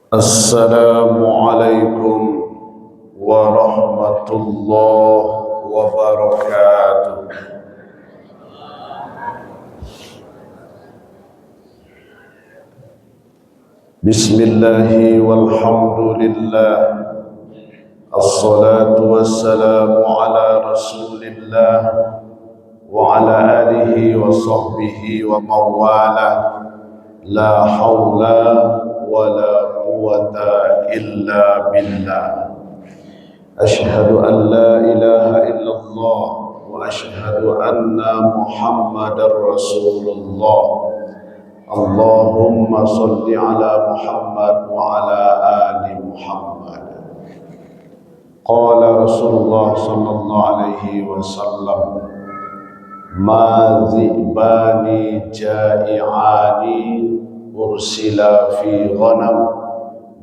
Assalamualaikum warahmatullahi wabarakatuh. Bismillahi walhamdulillah, assalatu wassalamu ala rasulillah wa ala alihi wa sahbihi wa mawala. La hawla wa la quwwata illa billah. Ashhadu an la ilaha illallah wa ashhadu anna Muhammadar Rasulullah. Allahumma salli ala Muhammad wa ala ali Muhammad. Qala Rasulullah sallallahu alaihi wasallam, ma zibani ja'i'ani ursila fi ghanam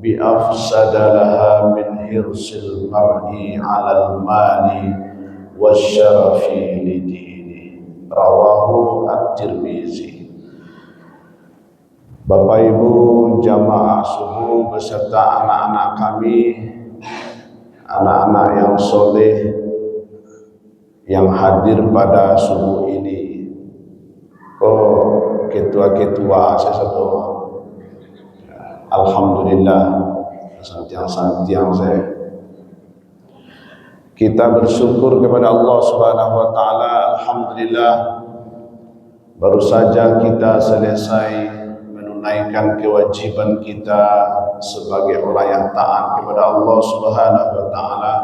bi afsada laha min hirsil mar'i 'alal mali wasyarafi lidini. Rawahu At-Tirmizi. Bapak Ibu jamaah subuh beserta anak-anak kami, anak-anak yang soleh yang hadir pada subuh ini. Ketua-ketua saya satu, alhamdulillah, santiang saya. Kita bersyukur kepada Allah Subhanahu wa taala. Alhamdulillah, baru saja kita selesai menunaikan kewajiban kita sebagai orang yang taat kepada Allah Subhanahu wa taala,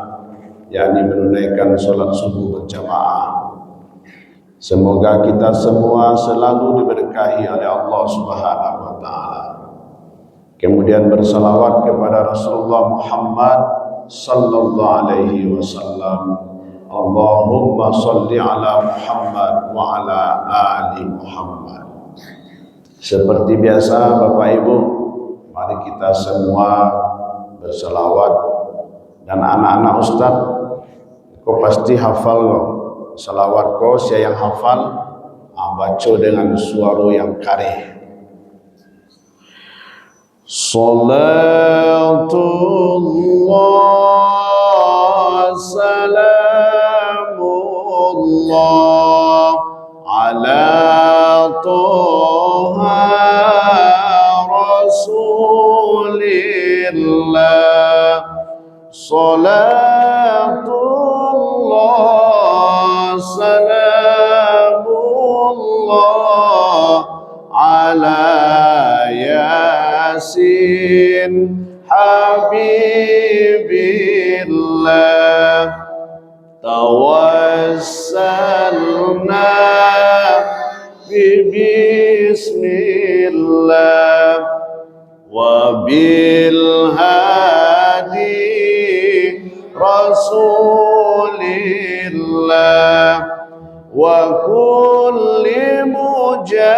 yakni menunaikan salat subuh berjamaah. Semoga kita semua selalu diberkahi oleh Allah Subhanahu wa taala. Kemudian bersalawat kepada Rasulullah Muhammad sallallahu alaihi wasallam. Allahumma salli ala Muhammad wa ala ali Muhammad. Seperti biasa Bapak Ibu, mari kita semua bersalawat. Dan anak-anak Ustaz, kau pasti hafal loh salawat kau. Saya yang hafal, baca dengan suara yang karih. Salatullah salamullah ala Toha Rasulillah. Salatullah salamullah ala Yasin Habibillah. Tawassalna bismillah wa bil hadi Rasulillah wa kulli mujahidi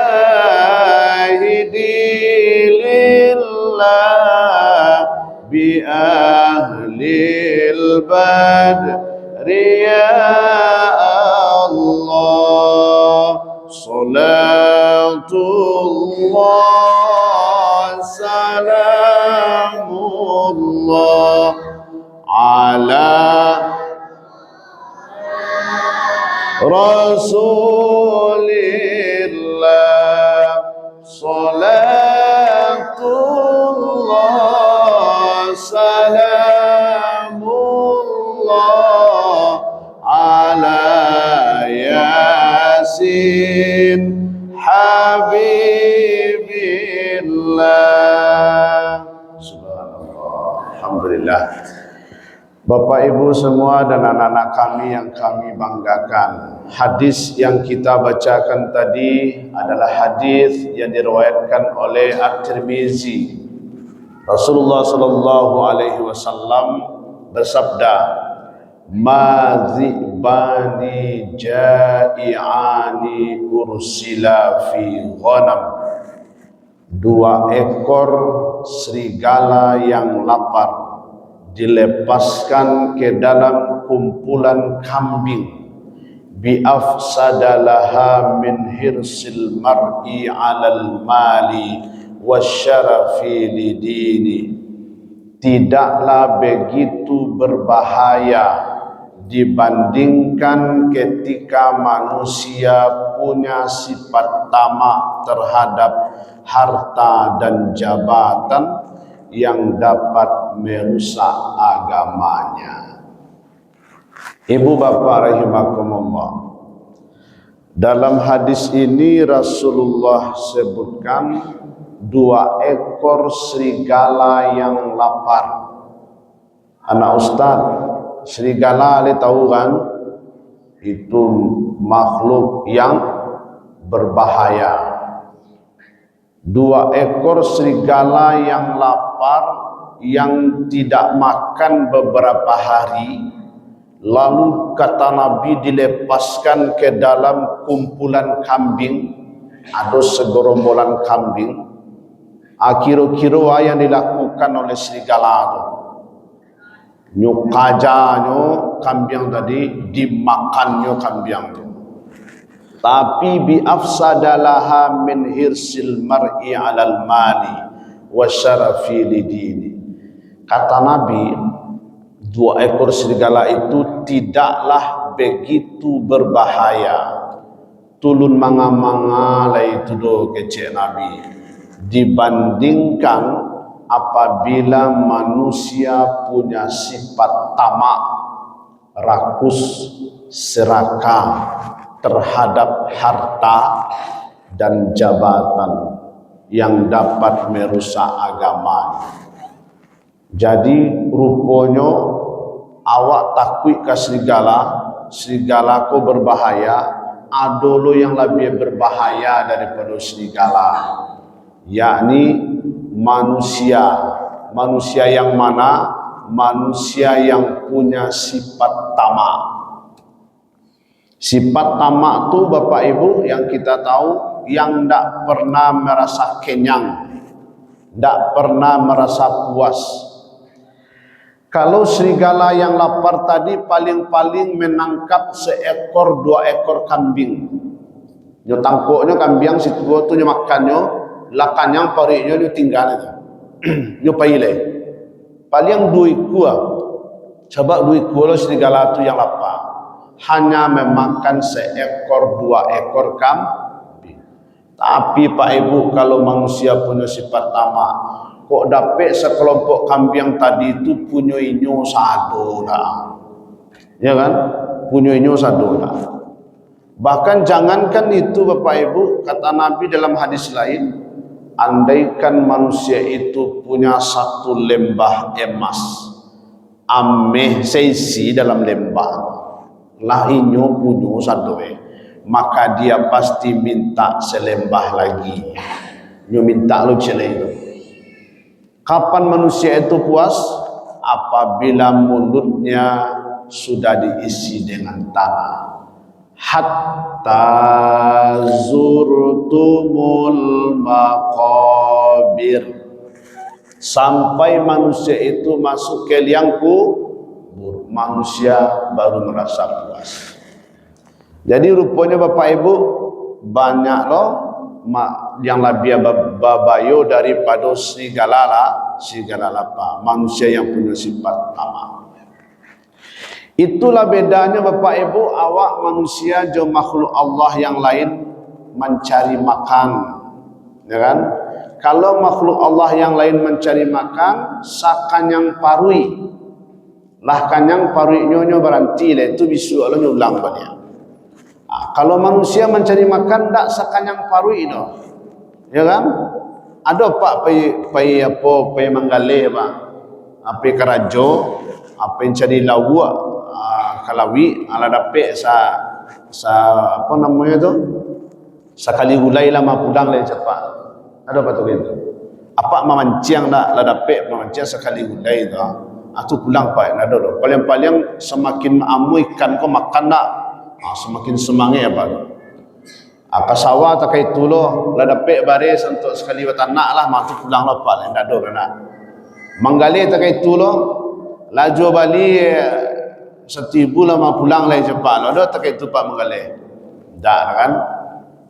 lillah bi ahlil badri ya Allah. Salatullah salamullah ala Rasulillah. Salatullah salamullah ala Yasin Habibillah. Subhanallah. Alhamdulillah. Bapak Ibu semua dan anak-anak kami yang kami banggakan, hadis yang kita bacakan tadi adalah hadis yang diriwayatkan oleh At-Tirmizi. Rasulullah sallallahu alaihi wasallam bersabda, ma zibani ja'i'ani ursila fi ghanam. Dua ekor serigala yang lapar dilepaskan ke dalam kumpulan kambing bi afsadalaha min hirsil mar'i 'alal mali wasyarafi lidini. Tidaklah begitu berbahaya dibandingkan ketika manusia punya sifat tamak terhadap harta dan jabatan yang dapat merusak agamanya. Ibu bapak rahimakumullah, dalam hadis ini Rasulullah sebutkan 2 ekor serigala yang lapar. Anak ustaz, serigala ale tahu kan? Itu makhluk yang berbahaya. 2 ekor serigala yang lapar, yang tidak makan beberapa hari, lalu kata Nabi dilepaskan ke dalam kumpulan kambing, ada segerombolan kambing. Kira-kira yang dilakukan oleh serigala itu, nyukajanyo kambing tadi, dimakannya kambing itu. Tapi bi afsadalaha min hirsil mar'i 'alal mali wasyarafi lidini. Kata Nabi, 2 ekor serigala itu tidaklah begitu berbahaya. Tulun manga-manga lah itu do kecek Nabi, dibandingkan apabila manusia punya sifat tamak, rakus, serakah terhadap harta dan jabatan yang dapat merusak agama. Jadi rupanya awak takut ke serigala, serigala ko berbahaya, ada lo yang lebih berbahaya daripada serigala, yakni manusia. Manusia yang mana? Manusia yang punya sifat tamak. Sifat tamak tu Bapak Ibu yang kita tahu, yang tidak pernah merasa kenyang, tidak pernah merasa puas. Kalau serigala yang lapar tadi paling-paling menangkap 1 ekor 2 ekor kambing. Nyo tangkuknya kambing situ tu nyo makannya, lakannya pariknya nyo tinggal itu. Nyo paile. Paling 2 ekor. Coba 2 ekor serigala tu yang lapar. Hanya memakan 1 ekor 2 ekor kambing. Tapi Pak Ibu, kalau manusia punya sifat tamak, kok dapat sekelompok kambing tadi itu punya inyo sado dah. Ya kan? Punya inyo sado dah. Bahkan jangankan itu Bapak Ibu, kata Nabi dalam hadis lain, andaikan manusia itu punya 1 lembah emas, ameh seisi dalam lembah, lah inyo punya satu, maka dia pasti minta selembah lagi. Inyo minta lo cile itu. Kapan manusia itu puas? Apabila mulutnya sudah diisi dengan tanah. Hatta zurtumul maqabir, sampai manusia itu masuk ke liang kubur, manusia baru merasa puas. Jadi rupanya Bapak Ibu, banyak loh yang lebih babayo daripada serigala lapar, manusia yang punya sifat tamak. Itulah bedanya Bapak Ibu, awak manusia jo makhluk Allah yang lain mencari makan, ya kan? Kalau makhluk Allah yang lain mencari makan, sakanyang parui, lah kanyang parui nyonyo beranti lah itu bisu Allah nyulang banyak. Kalau manusia mencari makan, tak sakanyang parui itu, ya kan? Ada pak pai manggale pak, apa karajo, apa yang cari lawak, kalawi ala dapet sa apa namanya tu, sekali gulai lama pulang lain cepat. Ada apa tu gitu? Apa memancing dah la dapet memancing sekali gulai tu, tu pulang pak. Ada tu. Paling-paling semakin amu ikan kau makan dah, semakin semangat apa tu. Kasawa tak kait tu lo, la dapet baris untuk sekali batanak lah, tu pulang lah pak. Ada tu nak. Manggali tak kait tu lo, laju bali setibu lama pulang lai cepat lo dah tak itu pak mengalih dah kan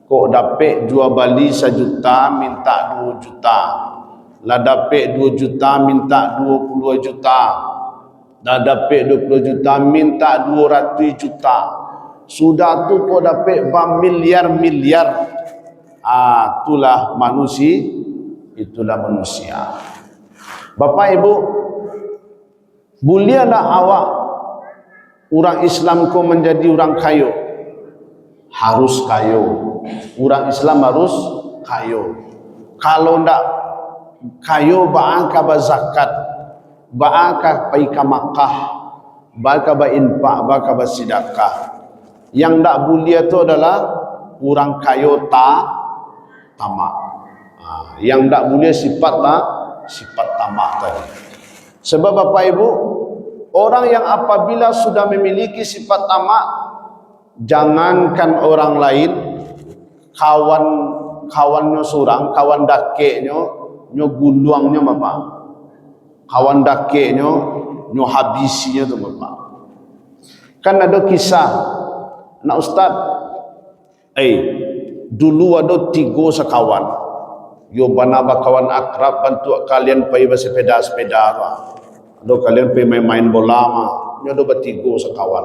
kok dapat jual bali 1 juta minta 2 juta lah dapat 2 juta minta 20 juta dah dapat 20 juta minta 200 juta sudah tu kok dapat miliar-miliar itulah manusia Bapak Ibu bolehlah awak orang Islam ko menjadi orang kayo harus kayo orang Islam harus kayo kalau ndak kayo ba'aka zakat ba'aka paika Makkah ba'aka infak ba'aka sedekah yang ndak boleh itu adalah orang kayo tamak yang ndak boleh sifat tamak tadi sebab Bapak Ibu orang yang apabila sudah memiliki sifat tamak jangankan orang lain kawannya surang kawan dakeknya nyo guluangnya Bapak kawan dakeknya nyo habisinya tu Bapak kan ada kisah nak ustaz dulu ada 3 sekawan yo banaba kawan akrab bantu kalian pergi bersepeda-sepeda ada kalian pergi main bola mah nyo ada 3 sekawan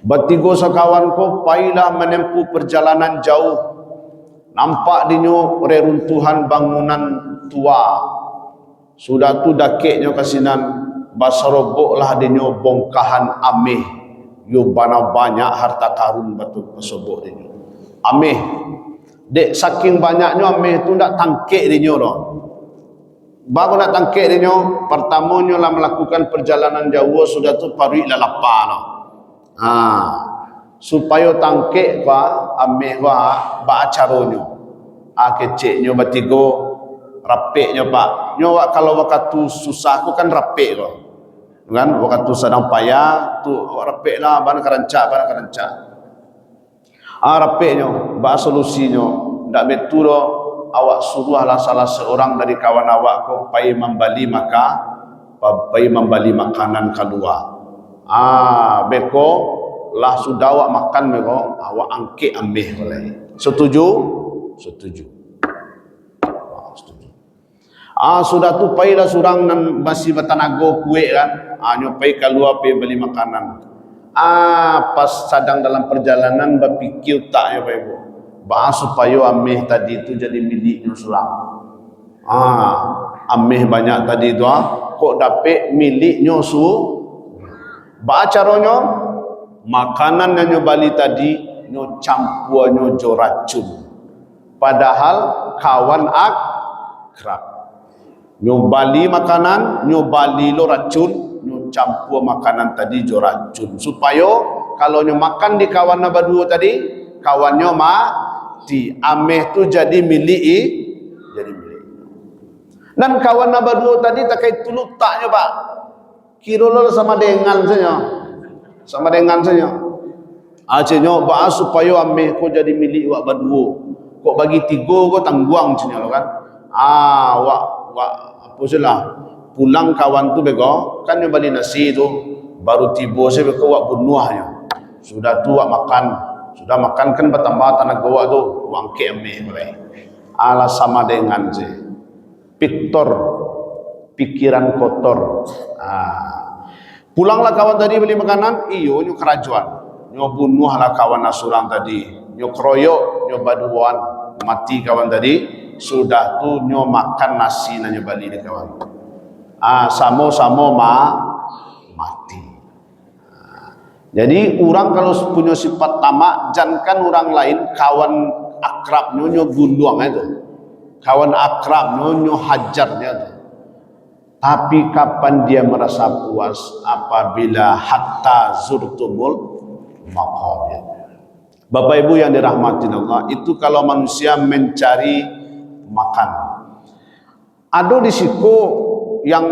bertiga sekawan ko pailah menempuh perjalanan jauh nampak dinyo reruntuhan bangunan tua sudah tu dakeknya kasinan basaroboklah dinyo bongkahan ameh yo bana banyak harta karun batu pasobok dinyo ameh dek saking banyaknya ameh tu ndak tangkek dinyo doh baru nak tangkek dinyo pertamanya lah melakukan perjalanan jauh sudah tu parui lah lapar no. Supaya tangkek ba ameh ba acaronyo keceknya bertiga rapeknya pak nyo kalau waktu susah aku kan rapek lo kan waktu sedang payah tu rapek lah ban kerancak rapeknya ba solusinya ndak betul lo awak suruhlah salah seorang dari kawan awak ko pai membali makanan keluar beko lah sudah awak makan beko awak angke ameh boleh setuju sudah tu pailah surang nan masih bertanago kue kan nyopai keluar pergi beli makanan pas sedang dalam perjalanan berpikir tak ya Pak Ibu supaya ameh tadi itu jadi miliknya surang ameh banyak tadi itu kok dapat miliknya caranya makanan yang nyobali tadi nyo campur nyo jo racun padahal kawan akrab nyobali makanan nyobali lo racun nyo campur makanan tadi jo racun supaya kalau nyo makan di kawan berdua tadi kawannya mati ameh tu jadi milik dan kawan berdua tadi tak kait tuluk taknya Pak kira lo sama dengan saja acenyo bahas supaya ameh ko jadi milik wak berdua kok bagi 3 ko tangguang cenyo lo kan wak apa salah pulang kawan tu bego kan yo bali nasi tu baru tiba saya beko wak bunuhnya sudah tu wak makan kan bertambah tenaga wak tu wang ke ameh boleh ala sama dengan pikiran kotor pulanglah kawan tadi beli makanan iyo nyo kerajuan nyo bunuhlah kawan asurang tadi nyo kroyok nyo baduan mati kawan tadi sudah tu nyo makan nasi nyo bali di kawan samo-samo mati jadi orang kalau punya sifat tamak jangankan orang lain kawan akrab nyo gunduang itu kawan akrab nyo hajarnya itu tapi kapan dia merasa puas apabila hatta zurtumul maqabir. Bapak Ibu yang dirahmati Allah, itu kalau manusia mencari makan. Ada di siku yang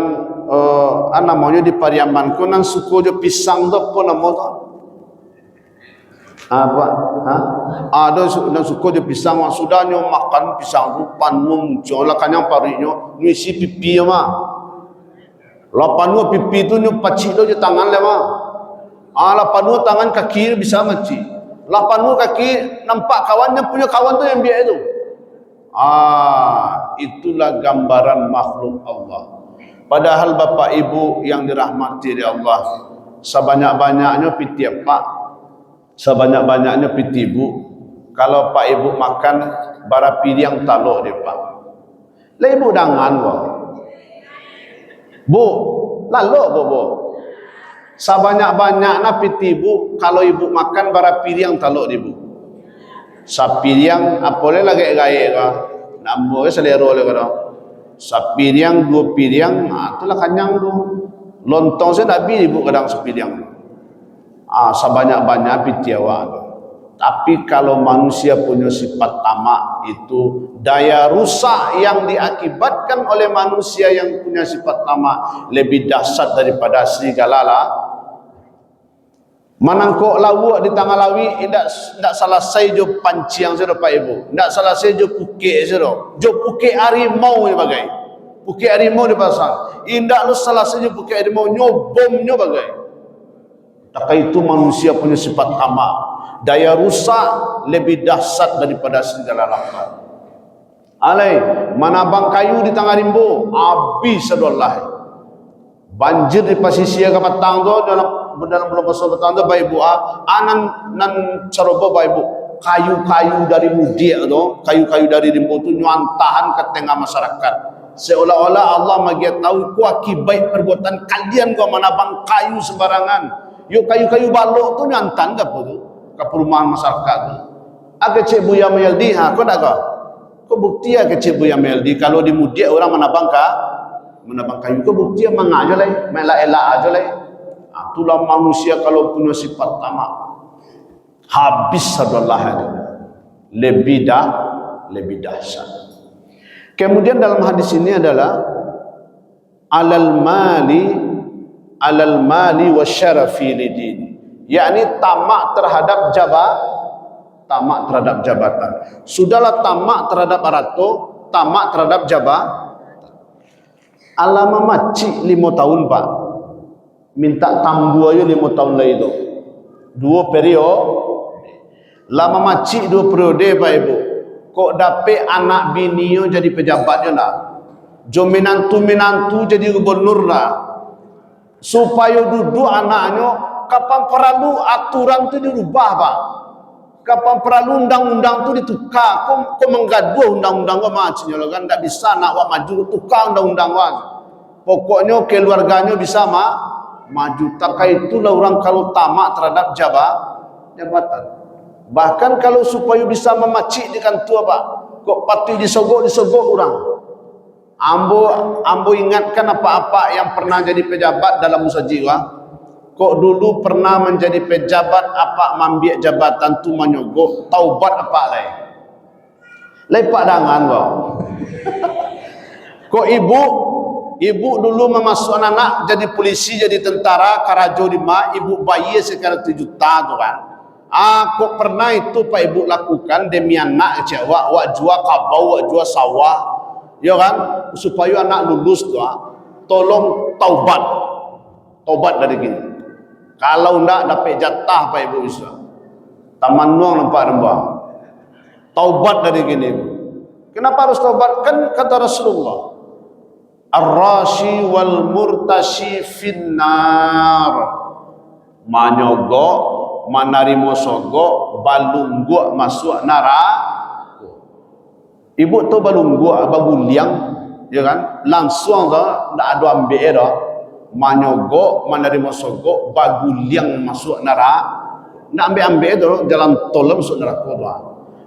namanya di Pariaman ko nang suko jo pisang do po namo to. Ada nang suko jo pisang sudah nyo makan pisang tu panmu jola kanyang parinyo ngisi pipi ma. Lapan pipi tu nyo pacik do je tangan le ma. Lapan dua tangan kaki bisa mati. Lapan dua kaki nampak kawannya punya kawan tu yang biar itu. Itulah gambaran makhluk Allah. Padahal bapak ibu yang dirahmati oleh Allah, sebanyak-banyaknya piti pak, sebanyak-banyaknya piti ibu. Kalau pak ibu makan bara piring taluk dia pak. Lah ibu dangan bu, lalu bu. Sebanyak-banyaknya piti ibu, kalau ibu makan bara piring taluk ibu. Sapiriang apole lagi gaya ka, nambo selero le ka. Sapiriang dua piriang, itulah kanyang tu. Lontong saya nak beli ibu kadang sapiriang. Sebanyak-banyak piti awak. Tapi kalau manusia punya sifat tamak, itu daya rusak yang diakibatkan oleh manusia yang punya sifat tamak lebih dahsyat daripada serigala lah. Manangkok lawak di tengah lawi, tidak selesai jo panciang saya pak ibu, tidak selesai jo pukik saya, jo pukik harimau ni bagai, pukik harimau di pasang, indak lu selesai jo pukik harimau nyobomnya bagai. Tak itu manusia punya sifat tamak, daya rusak lebih dahsyat daripada segala lapar. Alai, manabang kayu di tengah rimbo, habis sedolah. Banjir di pasisia ke petang tu dalam bulan puasa petang tu baik bu nan caroba baik bu kayu-kayu dari mudia tu, kayu-kayu dari rimbo tu nyuantahan ke tengah masyarakat, seolah-olah Allah magi tahu ku akibat perbuatan kalian kau manabang kayu sembarangan. Yo kayu-kayu balok tu nyuantan ke apa tu ke perumahan masyarakat tu. Agak cik Buya Meldi kau nak kau bukti agak cik Buya Meldi kalau di mudia orang manabang kayu ke bukti yang mengaja lah, melak-elak aja lah. Itulah manusia kalau punya sifat tamak, habis adalah lebih dahsyat. Kemudian dalam hadis ini adalah alal mali wa syarafi lidin, yakni tamak terhadap jabatan. Sudahlah tamak terhadap arato, tamak terhadap jabatan. Alama macik 5 tahun pak, minta tambu aja 5 tahun lagi itu, 2 periode. Lama macik 2 periode pak ibu, kok dapet anak bininya jadi pejabatnya lah, jo minantu jadi gubernur lah, supaya duduk anaknya. Kapan perlu aturan tu dirubah pak, kapan perlu undang-undang tu ditukar. Kau menggaduh undang-undang kau macamnya lo kan, tak bisa nak wak maju tukar undang-undang wak. Pokoknya keluarganya bisa maju. Tak itulah orang kalau tamak terhadap jabatan. Bahkan kalau supaya bisa memacik dengan tua pak, kok pati disogok orang. Ambo ingatkan apa-apa yang pernah jadi pejabat dalam musajiwa. Kok dulu pernah menjadi pejabat apa mambiak jabatan tu menyogok, taubat apa lagi? Lepak dangan kok. Kok ibu dulu memasukkan anak jadi polisi, jadi tentara, karajo di ibu bayi sekarang 7 tahun tu kan. Kok pernah itu pak ibu lakukan demi anak cewek, wak jual kabau, wak jual sawah, ya kan, supaya anak lulus tu, tolong taubat dari gini. Kalau ndak dapat jatah pak ibu bisa. Taman nuang nampak rembang. Taubat dari gini. Kenapa harus taubat? Kan kata Rasulullah, ar-rashi wal murtashi finnar. Manyogok, manarimo sogok, balungguk masuk neraka. Ibu tu balungguk baguliang, ya kan? Langsung tu ndak ada ambil dah. Manyogok, menerima sogok, baguliang masuk neraka, nak ambil itu jalan tol masuk neraka tu.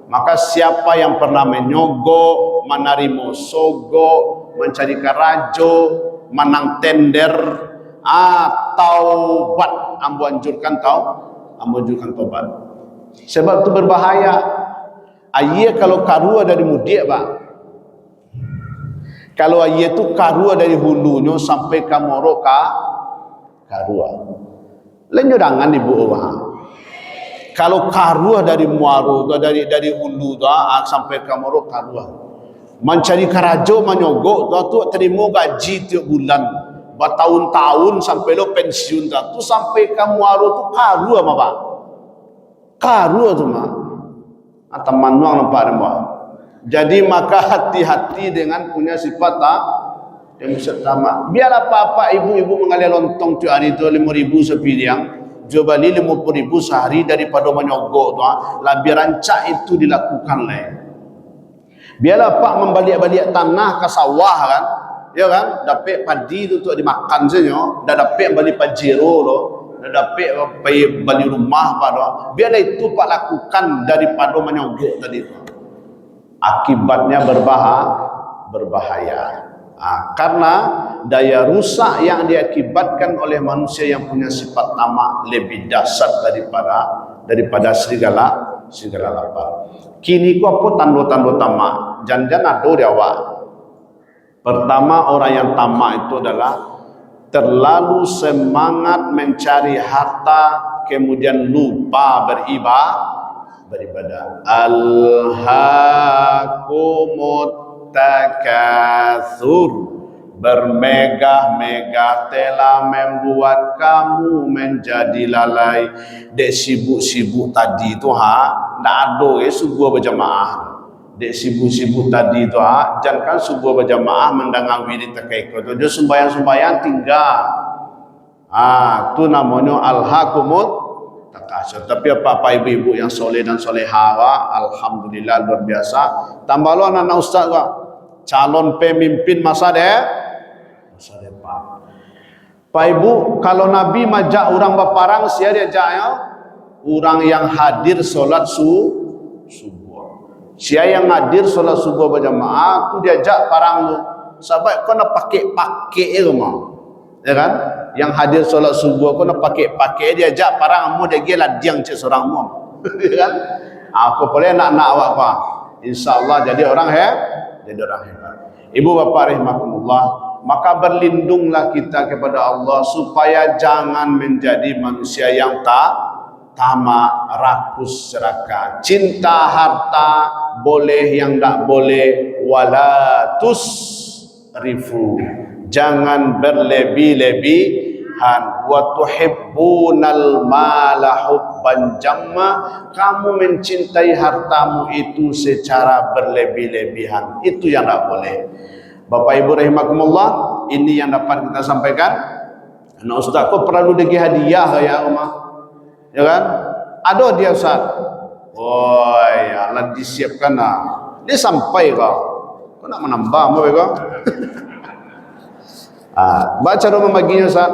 Maka siapa yang pernah menyogok, menerima sogok, mencari karajo, menang tender, taubat, ambo anjurkan taubat. Sebab itu berbahaya. Ayah kalau karua dari mudik pak. Kalau ayat tu karua dari hulunya sampai ke Moroka, karua. Lainnya jangan ibu orang. Kalau karua dari Muaro, dari hulu tu sampai ke Moroka karua. Mencari karajo menyogok tu terima gaji tiap bulan. bertahun-tahun sampai lo pensiun tu sampai kamu aru tu karu apa pak? Karu tu mah. Teman nuang nampak nampak. Jadi maka hati-hati dengan punya sifat yang tamak. Biarlah apa-apa ibu-ibu mengalir lontong tu hari tu 5.000 sepiring, jual beli 50.000 sehari daripada menyogok tu, lebih rancak itu dilakukan lah. Biarlah pak membalik-balik tanah ke sawah kan, ya kan, dapat padi tu dimakan saja, dah dapat balik pajero tu, dah dapat balik rumah pak tu. Biarlah itu pak lakukan daripada menyogok tadi tu. Akibatnya berbahaya. Karena daya rusak yang diakibatkan oleh manusia yang punya sifat tamak lebih dahsyat daripada serigala lapar. Kini ku apa tanda-tanda tamak? Jangan ada dia awak. Pertama, orang yang tamak itu adalah terlalu semangat mencari harta, kemudian lupa beribadah. Alhaakumut takatsur, bermegah-megah telah membuat kamu menjadi lalai. Dek sibuk-sibuk tadi tu ndak ada subuh berjamaah. Dek sibuk-sibuk tadi tu jangan subuh berjamaah mendengar wirid takaiko tu dia sembahyang tinggal. Tu namanya alhaakumut takatsur. Tapi apa ibu-ibu yang soleh dan soleha, alhamdulillah luar biasa. Tambah lo anak ustaz calon pemimpin masa depan. Pak Ibu, kalau Nabi majak orang berparang, siapa dia ajak ya? Orang yang hadir solat subuh. Siapa yang hadir solat subuh berjamaah, tu dia ajak parang tu. Sebab kau nak pakai itu mah, ya kan? Yang hadir solat subuh kau nak pakai dia ajak parang mu dia gila diang cek seorang mu, ya kan? Aku boleh nak awak apa? InsyaAllah jadi orang hebat. Ibu bapa rahimakumullah, maka berlindunglah kita kepada Allah supaya jangan menjadi manusia yang tamak, rakus, serakah, cinta harta boleh yang tak boleh, wala tusrifu, jangan berlebih-lebihan, wa tuhibbunal mala hubban jamma, kamu mencintai hartamu itu secara berlebih-lebihan, itu yang tak boleh. Bapak Ibu rahimakumullah, ini yang dapat kita sampaikan. Anak ustaz kau perlu bagi hadiah ya rumah, ya kan? Ada dia ustaz. Oh ya, lah disiapkan lah. Dia sampai kau nak menambah mau kau? Baca rumah baginya ustaz.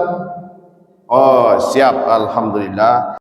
Oh siap, alhamdulillah.